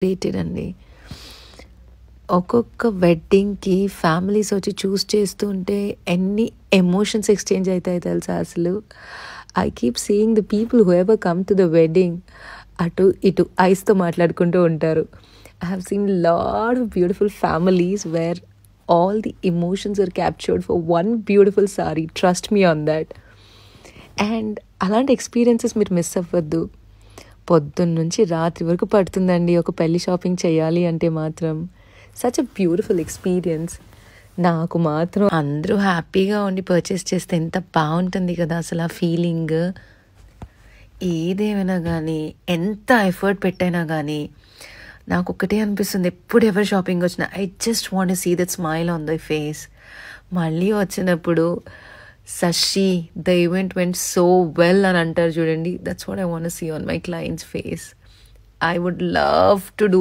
Rated అండి. ఒక్కొక్క వెడ్డింగ్‌కి families వచ్చి చూస్ చేస్తుంటే ఎన్ని ఎమోషన్స్ ఎక్స్‌చేంజ్ అయితాయో తెలుసా అసలు. I keep seeing the people who ever come to the wedding అటు ఇటు ఐస్‌తో మాట్లాడుకుంటూ ఉంటారు. I have seen lot of beautiful families where all the emotions are captured for one beautiful sari. Trust me on that. And అలాంటి experiences మీరు miss అవ్వద్దు. పొద్దున్నుంచి రాత్రి వరకు పడుతుందండి ఒక పెళ్లి షాపింగ్ చేయాలి అంటే మాత్రం. Such a beautiful experience. నాకు మాత్రం అందరూ హ్యాపీగా ఉండి పర్చేస్ చేస్తే ఎంత బావుంటుంది కదా అసలు ఆ ఫీలింగ్. ఏదేమైనా గానీ, ఎంత ఎఫర్ట్ పెట్టైనా గానీ, నాకొక్కటే అనిపిస్తుంది ఎప్పుడు ఎవరు షాపింగ్ వచ్చినా I just want to see that smile on thy face. మళ్ళీ వచ్చినప్పుడు Sashi, the event went so well అని అంటారు చూడండి. That's what I want to see on my client's face. I would love to do